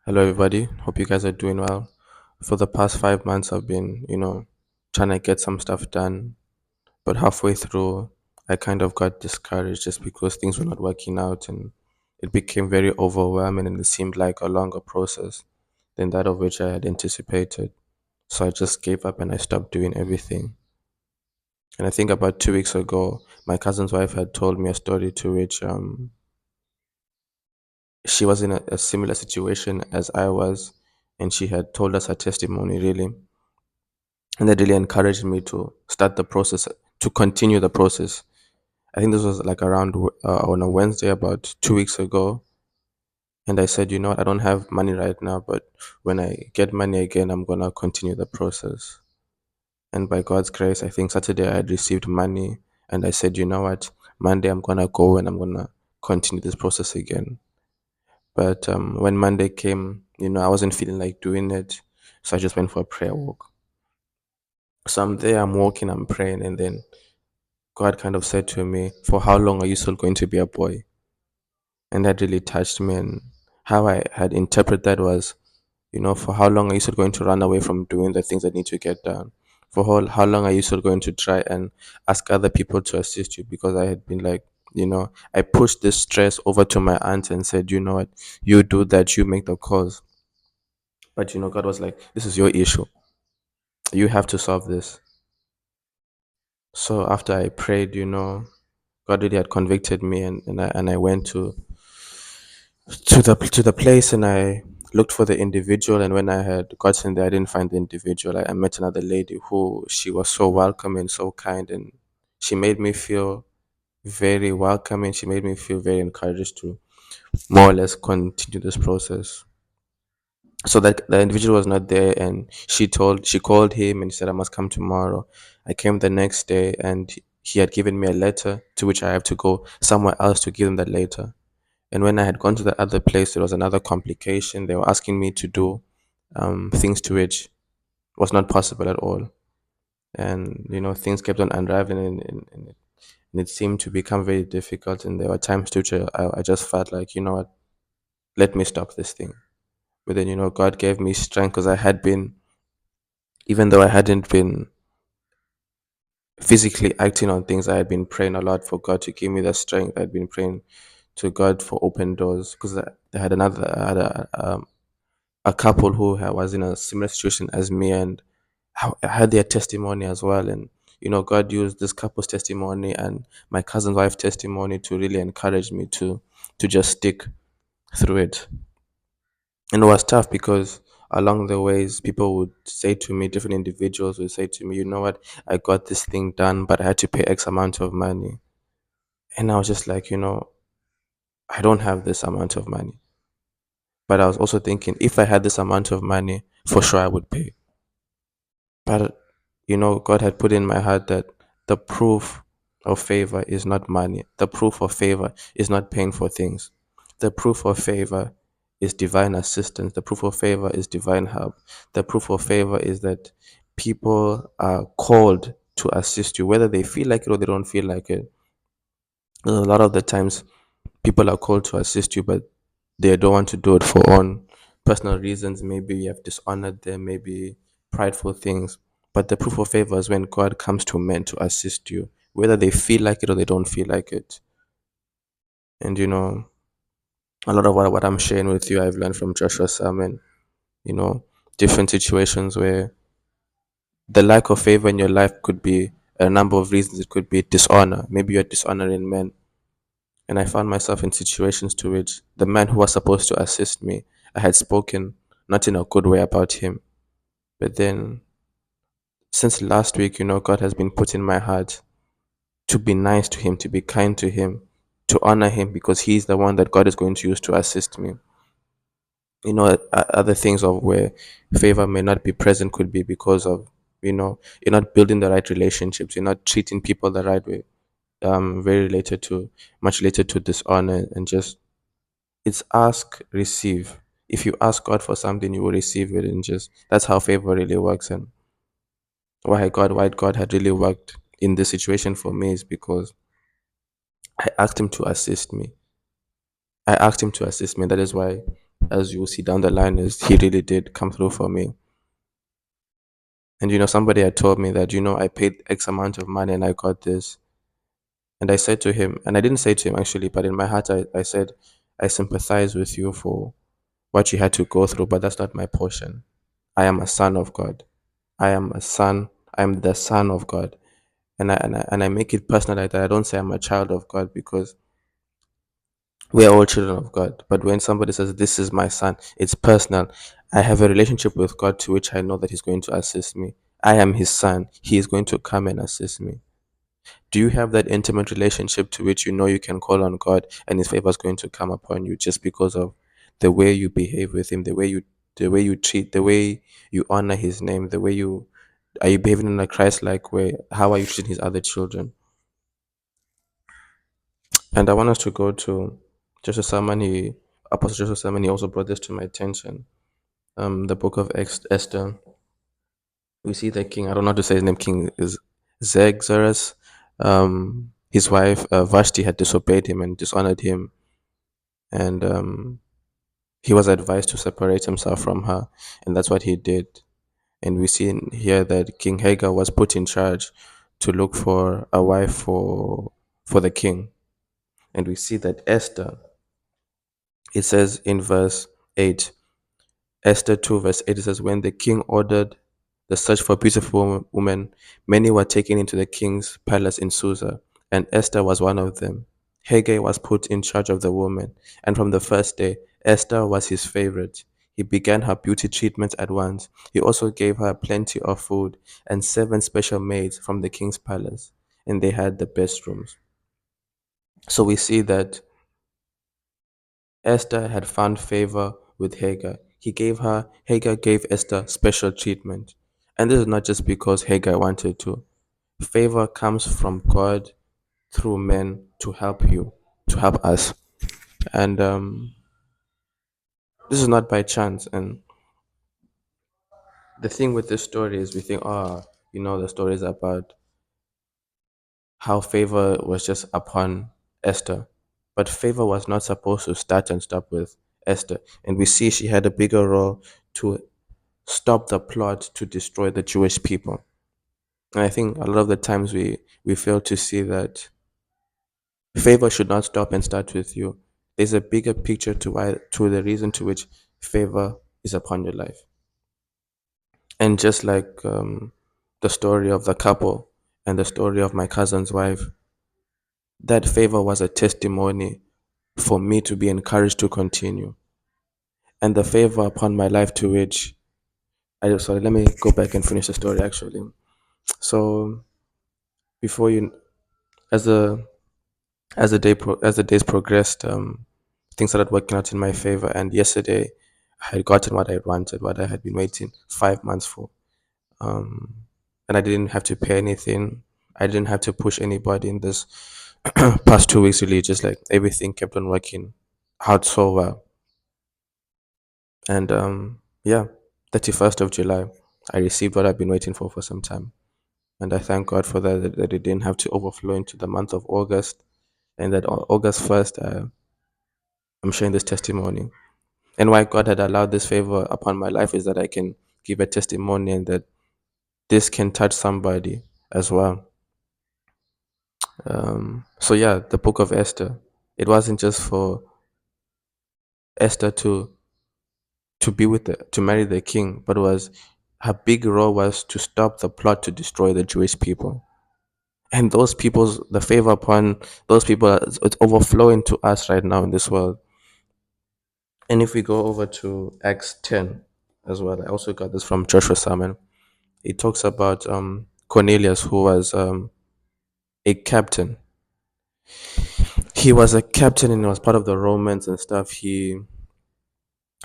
Hello, everybody. Hope you guys are doing well. For the past 5 months, I've been, trying to get some stuff done. But halfway through, I kind of got discouraged just because things were not working out and it became very overwhelming and it seemed like a longer process than that of which I had anticipated. So I just gave up and I stopped doing everything. And I think about 2 weeks ago, my cousin's wife had told me a story to which she was in a similar situation as I was, and she had told us her testimony really, and that really encouraged me to start the process, to continue the process. I think this was like around on a Wednesday about 2 weeks ago, and I said, you know what, I don't have money right now, but when I get money again, I'm gonna continue the process. And by God's grace, I think Saturday I had received money, and I said, you know what, Monday I'm gonna go and I'm gonna continue this process again. But when Monday came, I wasn't feeling like doing it. So I just went for a prayer walk. So I'm there, I'm walking, I'm praying, and then God kind of said to me, "For how long are you still going to be a boy?" And that really touched me. And how I had interpreted that was, for how long are you still going to run away from doing the things that need to get done? For how long are you still going to try and ask other people to assist you? Because I had been like, I pushed this stress over to my aunt and said, you know what, you do that, you make the calls. But God was like, this is your issue. You have to solve this. So after I prayed, God really had convicted me, and I went to the place, and I looked for the individual. And when I had gotten there, I didn't find the individual. I met another lady who, she was so welcoming, so kind, and she made me feel very welcoming. She made me feel very encouraged to more or less continue this process. So that the individual was not there, and she called him and he said, I must come tomorrow. I came the next day, and he had given me a letter to which I have to go somewhere else to give him that letter. And when I had gone to the other place, there was another complication. They were asking me to do things to which was not possible at all. And things kept on unraveling, and it seemed to become very difficult. And there were times to which I just felt like, you know what, let me stop this thing. But then, God gave me strength, because I had been, even though I hadn't been physically acting on things, I had been praying a lot for God to give me the strength. I'd been praying to God for open doors, because I had a couple who was in a similar situation as me, and I had their testimony as well. And God used this couple's testimony and my cousin's wife testimony to really encourage me to just stick through it. And it was tough because along the ways, people would say to me, different individuals would say to me, you know what, I got this thing done, but I had to pay X amount of money. And I was just like, I don't have this amount of money. But I was also thinking, if I had this amount of money, for sure I would pay. But, God had put in my heart that the proof of favor is not money. The proof of favor is not paying for things. The proof of favor is divine assistance. The proof of favor is divine help. The proof of favor is that people are called to assist you, whether they feel like it or they don't feel like it. A lot of the times, people are called to assist you, but they don't want to do it for own personal reasons. Maybe you have dishonored them, maybe prideful things. But the proof of favor is when God comes to men to assist you, whether they feel like it or they don't feel like it. And a lot of what I'm sharing with you, I've learned from Joshua's sermon. You know, different situations where the lack of favor in your life could be a number of reasons. It could be dishonor. Maybe you're dishonoring men. And I found myself in situations to which the man who was supposed to assist me, I had spoken not in a good way about him. But then, since last week, God has been put in my heart to be nice to him, to be kind to him, to honor him, because he's the one that God is going to use to assist me. Other things of where favor may not be present could be because of, you're not building the right relationships, you're not treating people the right way. Very related to, much related to dishonor, and just, it's ask, receive. If you ask God for something, you will receive it, and just, that's how favor really works. And why God had really worked in this situation for me is because I asked him to assist me. I asked him to assist me. That is why as you will see down the line, is he really did come through for me. And somebody had told me that, I paid X amount of money and I got this. And I said to him, and I didn't say to him actually, but in my heart, I said, I sympathize with you for what you had to go through, but that's not my portion. I am a son of God. I am a son. I am the son of God. And I make it personal like that. I don't say I'm a child of God because we are all children of God. But when somebody says, this is my son, it's personal. I have a relationship with God to which I know that He's going to assist me. I am His son. He is going to come and assist me. Do you have that intimate relationship to which you know you can call on God and His favor is going to come upon you just because of the way you behave with Him, the way you treat, the way you honor His name, the way you are you behaving in a Christ-like way? How are you treating His other children? And I want us to go to Joshua Salmon. Apostle Joshua Salmon, he also brought this to my attention. The book of Esther. We see the king. I don't know how to say his name. King is Xerxes. His wife Vashti had disobeyed him and dishonored him, and he was advised to separate himself from her, and that's what he did. And we see in here that King Hagar was put in charge to look for a wife for the king. And we see that Esther, it says in verse 8, Esther 2, verse 8, it says, when the king ordered the search for beautiful women, many were taken into the king's palace in Susa, and Esther was one of them. Haggai was put in charge of the woman, and from the first day, Esther was his favorite. He began her beauty treatment at once. He also gave her plenty of food and 7 special maids from the king's palace, and they had the best rooms. So we see that Esther had found favor with Hagar. Hagar gave Esther special treatment. And this is not just because Hagar wanted to. Favor comes from God through men to help you, to help us. And this is not by chance. And the thing with this story is we think, the story is about how favor was just upon Esther. But favor was not supposed to start and stop with Esther. And we see she had a bigger role to stop the plot to destroy the Jewish people. And I think a lot of the times we fail to see that favor should not stop and start with you. There's a bigger picture to the reason to which favor is upon your life. And just like the story of the couple and the story of my cousin's wife, that favor was a testimony for me to be encouraged to continue. And the favor upon my life to which sorry, let me go back and finish the story actually. So before you as the as the days progressed, things started working out in my favor. And yesterday, I had gotten what I wanted, what I had been waiting 5 months for. Um, and I didn't have to pay anything. I didn't have to push anybody in this past 2 weeks. Really, just like everything kept on working out so well. And yeah, 31st of July, I received what I've been waiting for some time. And I thank God for that it didn't have to overflow into the month of August. And that on August 1st, I'm sharing this testimony. And why God had allowed this favor upon my life is that I can give a testimony and that this can touch somebody as well. So yeah, the book of Esther. It wasn't just for Esther to be with to marry the king, but was her big role was to stop the plot to destroy the Jewish people. And those people's the favor upon those people, it's overflowing to us right now in this world. And if we go over to Acts 10 as well, I also got this from Joshua Salmon. It talks about Cornelius, who was a captain. He was a captain and he was part of the Romans and stuff. He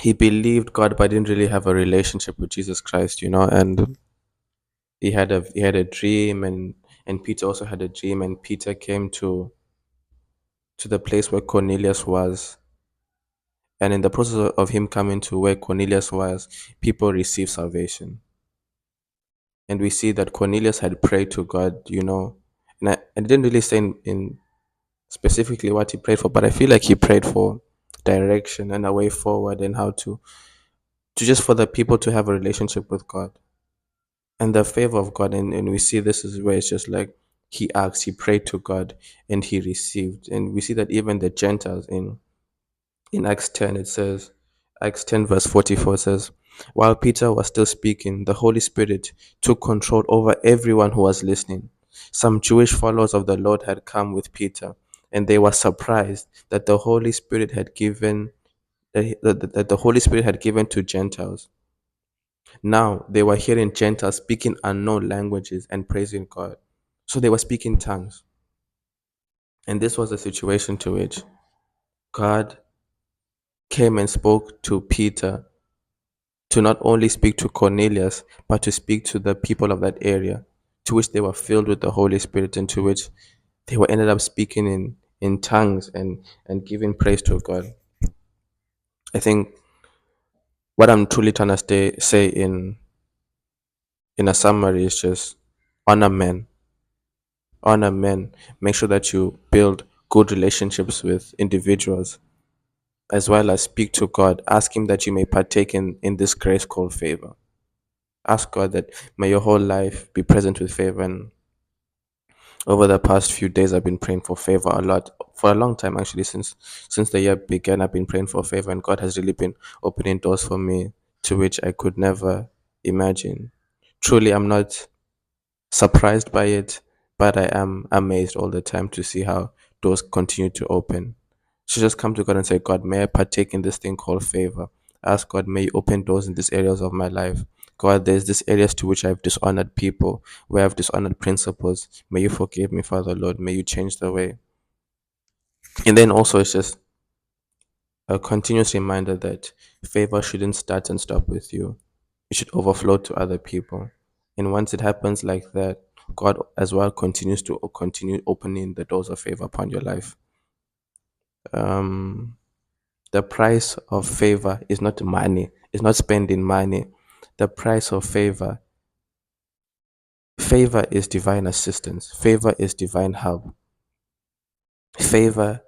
believed God, but didn't really have a relationship with Jesus Christ, And he had a dream, and Peter also had a dream, and Peter came to the place where Cornelius was. And in the process of him coming to where Cornelius was, people received salvation. And we see that Cornelius had prayed to God, and I didn't really say in specifically what he prayed for, but I feel like he prayed for direction and a way forward, and how to just for the people to have a relationship with God and the favor of God. And we see this is where it's just like he asked, he prayed to God, and he received. And we see that even the Gentiles in Acts 10, it says, Acts 10, verse 44 says, while Peter was still speaking, the Holy Spirit took control over everyone who was listening. Some Jewish followers of the Lord had come with Peter, and they were surprised that the Holy Spirit had given that the Holy Spirit had given to Gentiles. Now they were hearing Gentiles speaking unknown languages and praising God. So they were speaking tongues. And this was a situation to which God came and spoke to Peter to not only speak to Cornelius, but to speak to the people of that area, to which they were filled with the Holy Spirit, and to which they were ended up speaking in tongues and giving praise to God. I think what I'm truly trying to say in a summary is just honor men. Honor men. Make sure that you build good relationships with individuals, as well as speak to God. Ask Him that you may partake in this grace called favor. Ask God that may your whole life be present with favor. And over the past few days, I've been praying for favor a lot. For a long time, actually, since the year began, I've been praying for favor, and God has really been opening doors for me to which I could never imagine. Truly, I'm not surprised by it, but I am amazed all the time to see how doors continue to open. So just come to God and say, God, may I partake in this thing called favor. Ask God, may you open doors in these areas of my life. God, there's these areas to which I've dishonored people, where I've dishonored principles. May you forgive me, Father Lord. May you change the way. And then also, it's just a continuous reminder that favor shouldn't start and stop with you. It should overflow to other people. And once it happens like that, God as well continues to continue opening the doors of favor upon your life. Um, the price of favor is not money, it's not spending money. The price of favor is divine assistance, favor is divine help. Favor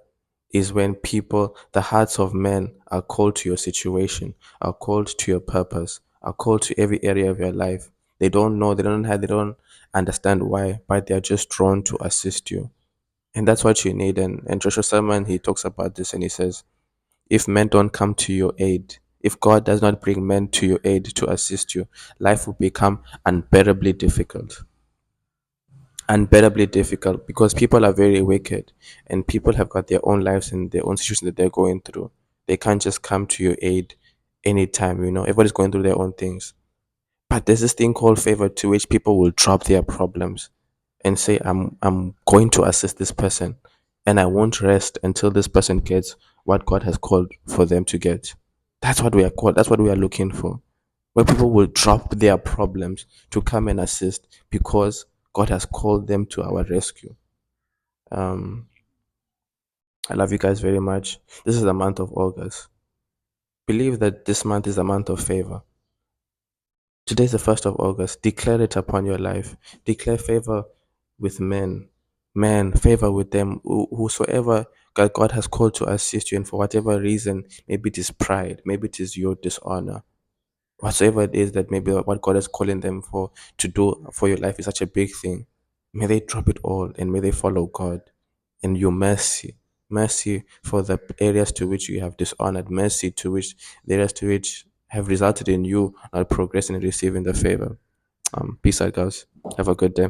is when people, the hearts of men, are called to your situation, are called to your purpose, are called to every area of your life. They don't know, they don't understand why, but they are just drawn to assist you. And that's what you need. And Joshua Salman, he talks about this and he says, if men don't come to your aid, if God does not bring men to your aid to assist you, life will become unbearably difficult because people are very wicked and people have got their own lives and their own situations that they're going through. They can't just come to your aid anytime, everybody's going through their own things. But there's this thing called favor to which people will drop their problems and say, I'm going to assist this person and I won't rest until this person gets what God has called for them to get. That's what we are called, that's what we are looking for, where people will drop their problems to come and assist because God has called them to our rescue. Um, I love you guys very much. This is the month of August. Believe that this month is a month of favor. Today is the 1st of August. Declare it upon your life. Declare favor with men. Men, favor with them. Whosoever God has called to assist you, and for whatever reason, maybe it is pride, maybe it is your dishonor, whatsoever it is that maybe what God is calling them for to do for your life is such a big thing. May they drop it all and may they follow God and your mercy. Mercy for the areas to which you have dishonored, mercy to which the areas to which have resulted in you not progressing and receiving the favor. Peace out, guys. Have a good day.